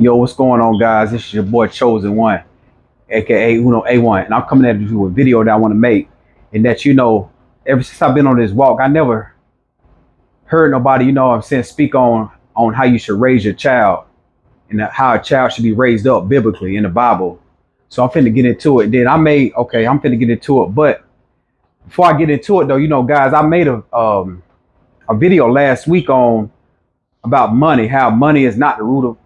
Yo, what's going on, guys? This is your boy Chosen One, aka A1, and I'm coming at you with a video that I want to make. And that ever since I've been on this walk, I never heard nobody, speak on how you should raise your child and how a child should be raised up biblically in the Bible. So I'm finna get into it. Then I'm finna get into it. But before I get into it, though, guys, I made a video last week on about money, how money is not the root of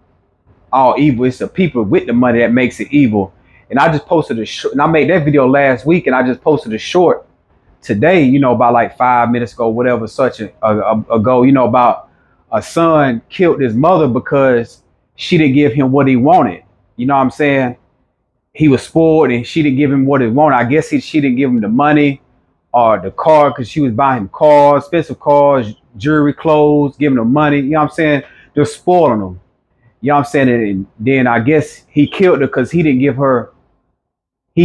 all evil. It's the people with the money that makes it evil. And I just posted a short, and I made that video last week, and I just posted a short today, about like 5 minutes ago, whatever, ago, about a son killed his mother because she didn't give him what he wanted. You know what I'm saying? He was spoiled and she didn't give him what he wanted. I guess she didn't give him the money or the car because she was buying him cars, expensive cars, jewelry, clothes, giving him money. You know what I'm saying? They're spoiling him. You know what I'm saying? And then I guess he killed her because he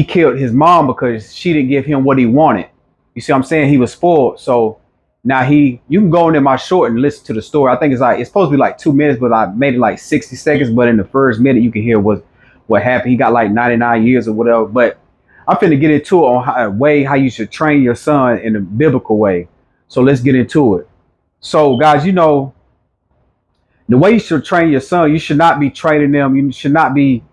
killed his mom because she didn't give him what he wanted. You see what I'm saying? He was spoiled. So now you can go into my short and listen to the story. I think it's supposed to be like 2 minutes, but I made it like 60 seconds. But in the first minute, you can hear what happened. He got like 99 years or whatever. But I'm finna get into it on how you should train your son in a biblical way. So let's get into it. So guys, the way you should train your son, you should not be training them. You should not be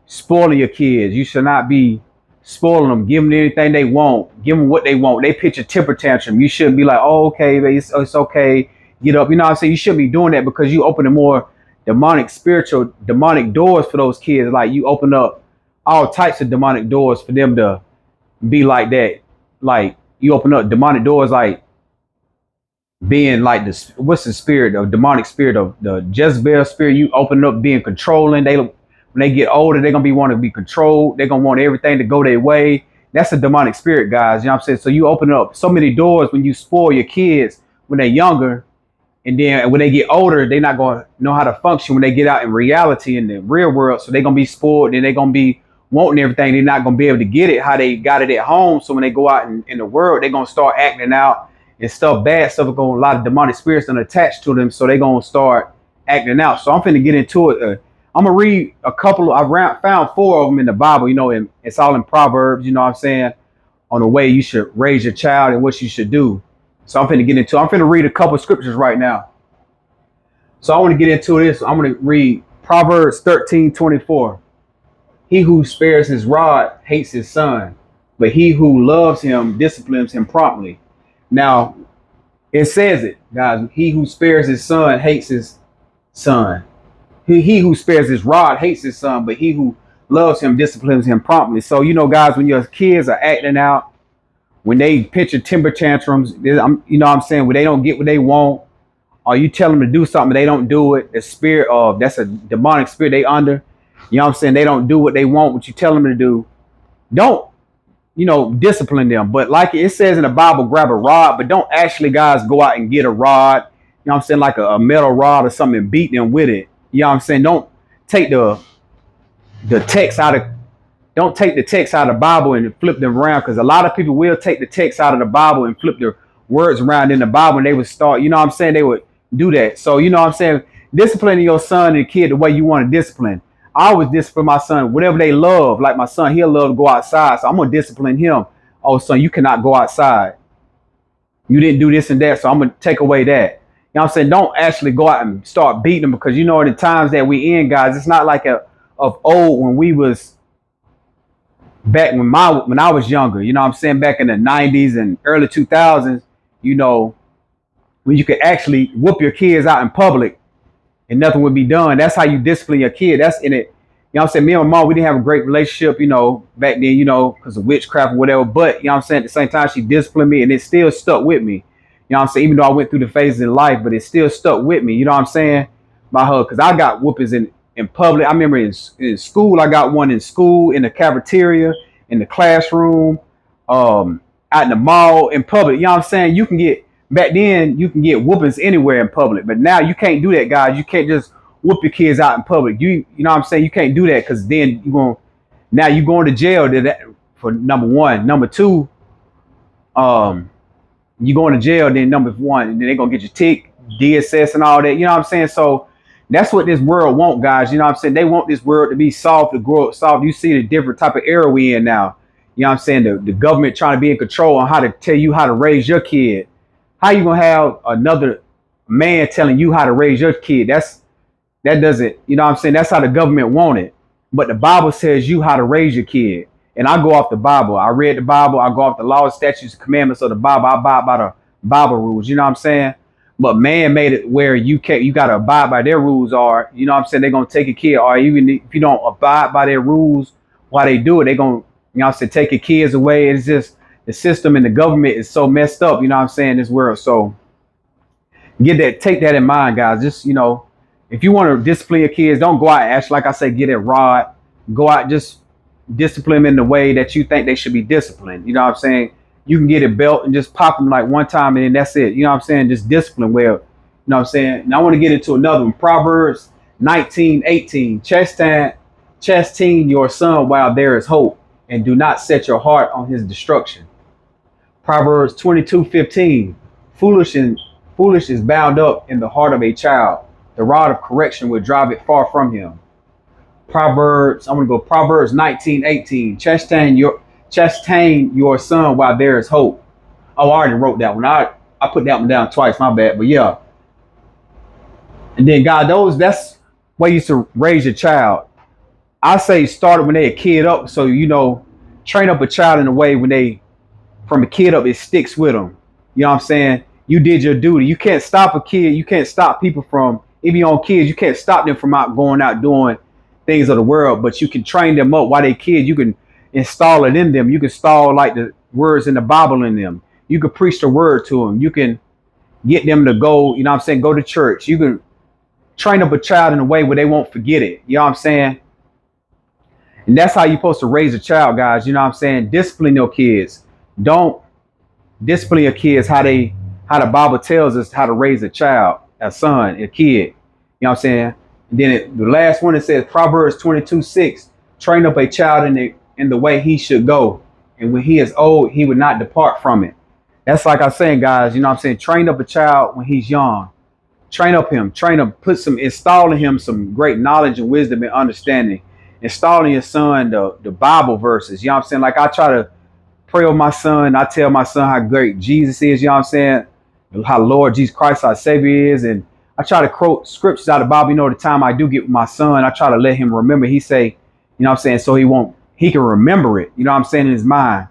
spoiling your kids. You should not be spoiling them, giving them anything they want, give them what they want. They pitch a temper tantrum. You shouldn't be like, oh, okay, baby, it's okay, get up. You know what I'm saying? You shouldn't be doing that because you open the more demonic doors for those kids. Like you open up all types of demonic doors for them to be like that. Like you open up demonic doors like being like this, what's the spirit of demonic spirit of the Jezebel spirit? You open up being controlling. When they get older, they're gonna be wanting to be controlled. They're gonna want everything to go their way. That's a demonic spirit, guys. You know what I'm saying? So you open up so many doors when you spoil your kids when they're younger, and then when they get older, they're not gonna know how to function when they get out in reality in the real world. So they're gonna be spoiled and they're gonna be wanting everything. They're not gonna be able to get it how they got it at home. So when they go out in the world, they're gonna start acting out and bad stuff. A lot of demonic spirits gonna attach to them, so they're gonna start acting out. So I'm finna get into it. I'm gonna read a couple. Found 4 of them in the Bible. And it's all in Proverbs. You know what I'm saying, on the way you should raise your child and what you should do. So I'm finna get into. I'm finna read a couple scriptures right now. So I want to get into this. I'm gonna read Proverbs 13:24. He who spares his rod hates his son, but he who loves him disciplines him promptly. Now, it says it, guys. He who spares his son hates his son. He who spares his rod hates his son, but he who loves him disciplines him promptly. So, guys, when your kids are acting out, when they pitch a temper tantrums, what I'm saying, when they don't get what they want, or you tell them to do something, they don't do it, that's a demonic spirit they under. You know what I'm saying? They don't do what they want, what you tell them to do. Don't discipline them. But like it says in the Bible, grab a rod, but don't actually, guys, go out and get a rod. You know what I'm saying? Like a metal rod or something and beat them with it. You know what I'm saying? Don't take the text out of the Bible and flip them around, because a lot of people will take the text out of the Bible and flip their words around in the Bible, and they would start, you know what I'm saying? They would do that. So, you know what I'm saying? Disciplining your son and kid the way you want to discipline. I always discipline my son, whatever they love. Like my son, he'll love to go outside. So I'm going to discipline him. Oh, son, you cannot go outside. You didn't do this and that. So I'm going to take away that. You know what I'm saying? Don't actually go out and start beating them, because in the times that we in, guys, it's not like of old when we was back when I was younger. You know what I'm saying? Back in the 90s and early 2000s, when you could actually whoop your kids out in public and nothing would be done. That's how you discipline your kid. That's in it. You know what I'm saying? Me and my mom, we didn't have a great relationship, back then, because of witchcraft or whatever. But, you know what I'm saying? At the same time, she disciplined me and it still stuck with me. You know what I'm saying? Even though I went through the phases in life, but it still stuck with me. You know what I'm saying? By her, because I got whoopings in public. I remember in school, I got one in school, in the cafeteria, in the classroom, out in the mall, in public. You know what I'm saying? Back then, you can get whoopings anywhere in public, but now you can't do that, guys. You can't just whoop your kids out in public. You know what I'm saying? You can't do that, because then you're going to jail for number one. Number two, you going to jail, then number one, and then they're gonna get your tick, DSS and all that. You know what I'm saying? So That's what this world want, guys. You know what I'm saying? They want this world to be soft, to grow up soft. You see the different type of era we in now. You know what I'm saying? The government trying to be in control on how to tell you how to raise your kid. How you gonna have another man telling you how to raise your kid? That doesn't, you know what I'm saying? That's how the government want it. But the Bible says you how to raise your kid. And I go off the Bible. I read the Bible. I go off the laws, statutes, commandments of the Bible. I abide by the Bible rules. You know what I'm saying? But man made it where you gotta abide by their rules, or you know what I'm saying, they're gonna take a kid, or even if you don't abide by their rules while they do it, they're gonna, you know what I'm saying, take your kids away. It's just the system and the government is so messed up, you know what I'm saying, this world. So take that in mind, guys. Just, you know, if you want to discipline your kids, don't go out and act like I say, get it rod. Go out, just discipline them in the way that you think they should be disciplined. You know what I'm saying? You can get a belt and just pop them like one time and then that's it. You know what I'm saying? Just discipline well. You know what I'm saying? And I want to get into another one. Proverbs 19:18. Chasten your son while there is hope, and do not set your heart on his destruction. Proverbs 22:15. Foolish is bound up in the heart of a child. The rod of correction will drive it far from him. I'm gonna go Proverbs 19:18. Chasten your son while there is hope. Oh, I already wrote that one. I put that one down twice, my bad. But yeah. And then God, that's way you used to raise your child. I say start it when they a kid up. So, you know, train up a child in a way when they from a kid up, it sticks with them. You know what I'm saying? You did your duty. You can't stop a kid. You can't stop people from, even your own kids, you can't stop them from going out doing things of the world, but you can train them up while they kids. You can install it in them. You can install like the words in the Bible in them. You can preach the word to them. You can get them to go, you know what I'm saying, go to church. You can train up a child in a way where they won't forget it. You know what I'm saying? And that's how you're supposed to raise a child, guys. You know what I'm saying? Discipline your kids. Don't discipline your kids how the Bible tells us how to raise a child, a son, a kid. You know what I'm saying? And then the last one, it says Proverbs 22:6. Train up a child in the way he should go, and when he is old, he would not depart from it. That's like I'm saying, guys. You know what I'm saying? Train up a child when he's young. Train him, install in him some great knowledge and wisdom and understanding. Installing your son the Bible verses. You know what I'm saying? Like I try to pray with my son. I tell my son how great Jesus is. You know what I'm saying? How Lord Jesus Christ, our Savior is. And I try to quote scriptures out of the Bible. You know, the time I do get with my son, I try to let him remember. He say, you know what I'm saying? So he can remember it. You know what I'm saying? In his mind.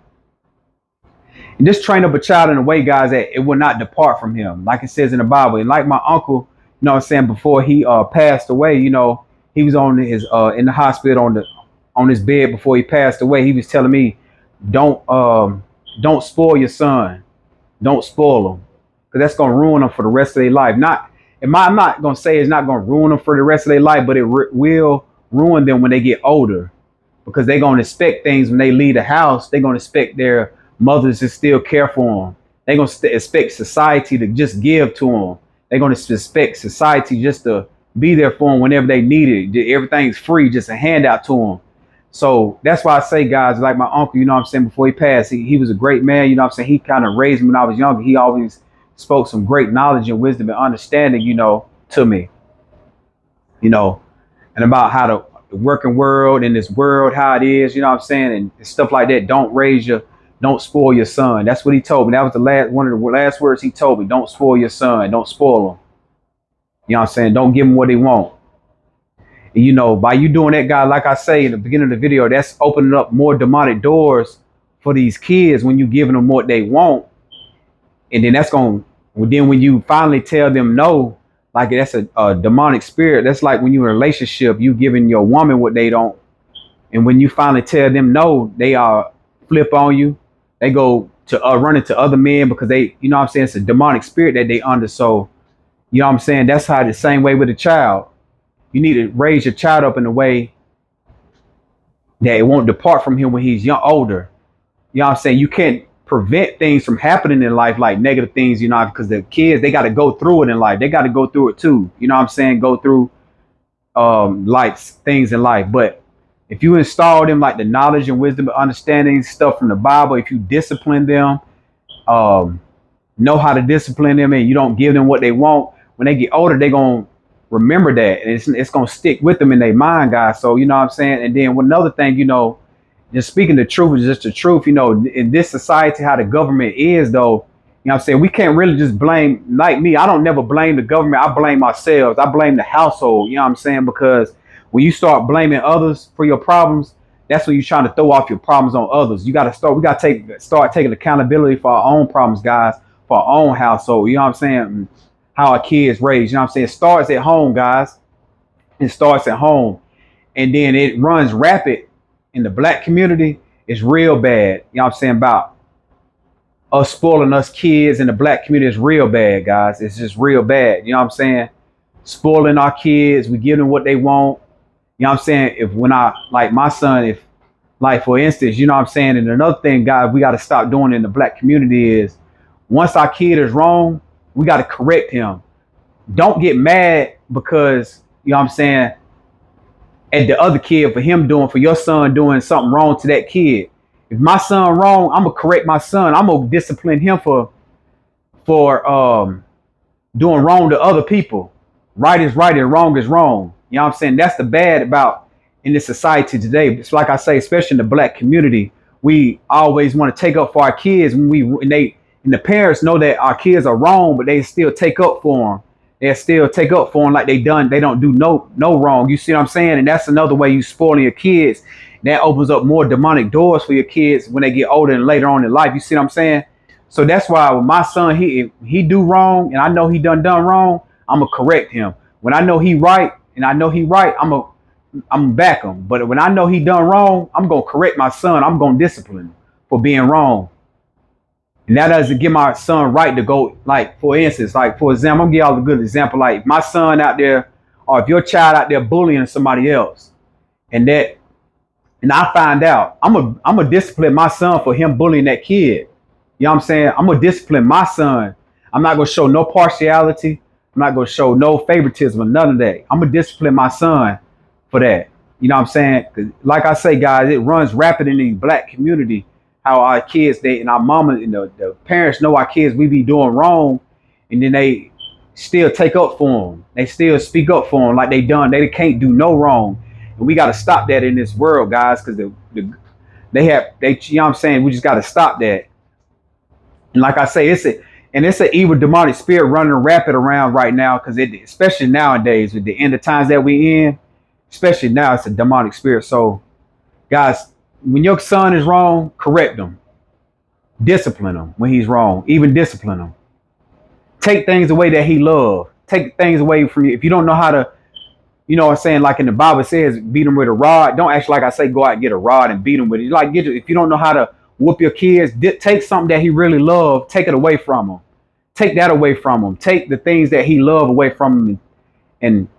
And just train up a child in a way, guys, that it will not depart from him. Like it says in the Bible. And like my uncle, you know what I'm saying, before he passed away, you know, he was on his in the hospital on his bed before he passed away. He was telling me, don't spoil your son. Don't spoil them, because that's gonna ruin them for the rest of their life. I'm not gonna say it's not gonna ruin them for the rest of their life, but it will ruin them when they get older, because they're gonna expect things when they leave the house. They're gonna expect their mothers to still care for them. They're gonna expect society to just give to them. They're gonna expect society just to be there for them whenever they need it. Everything's free, just a handout to them. So that's why I say, guys, like my uncle, you know what I'm saying, before he passed, he was a great man. You know what I'm saying? He kind of raised me when I was younger. He always spoke some great knowledge and wisdom and understanding, you know, to me, you know, and about how the working world and this world, how it is, you know what I'm saying? And stuff like that. Don't spoil your son. That's what he told me. That was one of the last words he told me. Don't spoil your son. Don't spoil him. You know what I'm saying? Don't give them what they want. And, you know, by you doing that, guy, like I say in the beginning of the video, that's opening up more demonic doors for these kids when you giving them what they want. And then then when you finally tell them no, like that's a demonic spirit. That's like when you're in a relationship, you giving your woman what they don't. And when you finally tell them no, they flip on you. They go to run into other men because they, you know what I'm saying, it's a demonic spirit that they under. So, you know what I'm saying? That's how the same way with a child. You need to raise your child up in a way that it won't depart from him when he's older. You know what I'm saying? You can't prevent things from happening in life, like negative things, you know, because the kids, they got to go through it in life. They got to go through it too. You know what I'm saying? Go through things in life. But if you install them like the knowledge and wisdom and understanding stuff from the Bible, if you discipline them, know how to discipline them, and you don't give them what they want, when they get older, they're going to remember that, and it's gonna stick with them in their mind, guys. So you know what I'm saying. And then another thing, just speaking the truth is just the truth. In this society, how the government is, though. You know what I'm saying? We can't really just blame, like me. I don't never blame the government. I blame ourselves. I blame the household. You know what I'm saying? Because when you start blaming others for your problems, that's when you're trying to throw off your problems on others. We got to start taking accountability for our own problems, guys, for our own household. You know what I'm saying? How our kids raised. You know what I'm saying? It starts at home, guys. It starts at home. And then it runs rapid in the black community. It's real bad. You know what I'm saying? About us spoiling us kids in the black community is real bad, guys. It's just real bad. You know what I'm saying? Spoiling our kids, we give them what they want. You know what I'm saying? If when I like my son, if like for instance, you know what I'm saying? And another thing, guys, we got to stop doing in the black community is once our kid is wrong, we got to correct him. Don't get mad because, you know what I'm saying, at the other kid for your son doing something wrong to that kid. If my son wrong, I'm gonna correct my son. I'm gonna discipline him for doing wrong to other people. Right is right and wrong is wrong. You know what I'm saying? That's the bad about in this society today. It's like I say, especially in the black community, we always want to take up for our kids and the parents know that our kids are wrong, but they still take up for them. They still take up for them like they don't do no wrong. You see what I'm saying? And that's another way you spoiling your kids. That opens up more demonic doors for your kids when they get older and later on in life. You see what I'm saying? So that's why when my son, he do wrong and I know he done wrong, I'm gonna correct him. When I know he right and I know he right, I'm back him. But when I know he done wrong, I'm gonna correct my son. I'm gonna discipline him for being wrong. And that doesn't give my son right to go, like, for instance, like, for example, I'm gonna give y'all a good example. Like, my son out there, or if your child out there bullying somebody else, and I find out, I'm a discipline my son for him bullying that kid. You know what I'm saying? I'm gonna discipline my son. I'm not gonna show no partiality. I'm not gonna show no favoritism or none of that. I'm gonna discipline my son for that. You know what I'm saying? 'Cause like I say, guys, it runs rapid in the black community. How our kids, they and our mama and the parents know our kids we be doing wrong, and then they still take up for them. They still speak up for them like they can't do no wrong. And we got to stop that in this world, guys, because they you know what I'm saying, we just got to stop that. And like I say, it's an evil demonic spirit running rapid around right now, because especially nowadays with the end of times that we in, especially now, it's a demonic spirit. So guys, when your son is wrong, correct him, discipline him when he's wrong, even discipline him. Take things away that he loves. Take things away from you. If you don't know how to, you know what I'm saying, like in the Bible it says, beat them with a rod. Don't actually, like I say, go out and get a rod and beat them with it. Like, if you don't know how to whoop your kids, take something that he really loves, take it away from him. Take that away from him. Take the things that he loves away from him,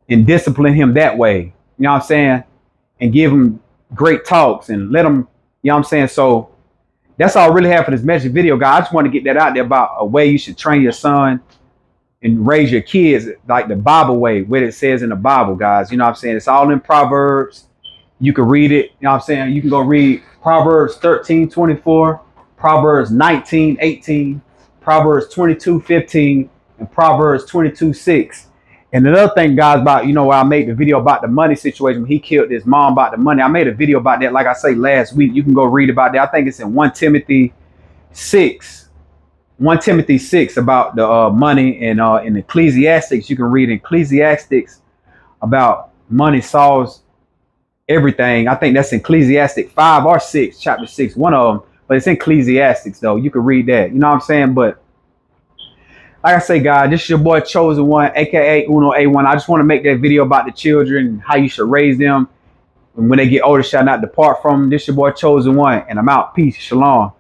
and discipline him that way. You know what I'm saying? And give him great talks and let him, you know what I'm saying? So that's all I really have for this message video, guys. I just want to get that out there about a way you should train your son and raise your kids like the Bible way, what it says in the Bible, guys. You know what I'm saying? It's all in Proverbs. You can read it. You know what I'm saying? You can go read Proverbs 13:24, Proverbs 19:18, Proverbs 22:15, and Proverbs 22:6. And another thing, guys, about, where I made the video about the money situation, when he killed his mom about the money. I made a video about that, like I say, last week. You can go read about that. I think it's in 1 Timothy 6. 1 Timothy 6 about the money, and in Ecclesiastics, you can read in Ecclesiastics about money solves everything. I think that's in Ecclesiastic 5 or 6, chapter 6, one of them. But it's in Ecclesiastics, though. You can read that. You know what I'm saying? But like I say, guys, this is your boy Chosen One, aka Uno A1. I just want to make that video about the children and how you should raise them. And when they get older, shall not depart from them. This is your boy Chosen One, and I'm out. Peace. Shalom.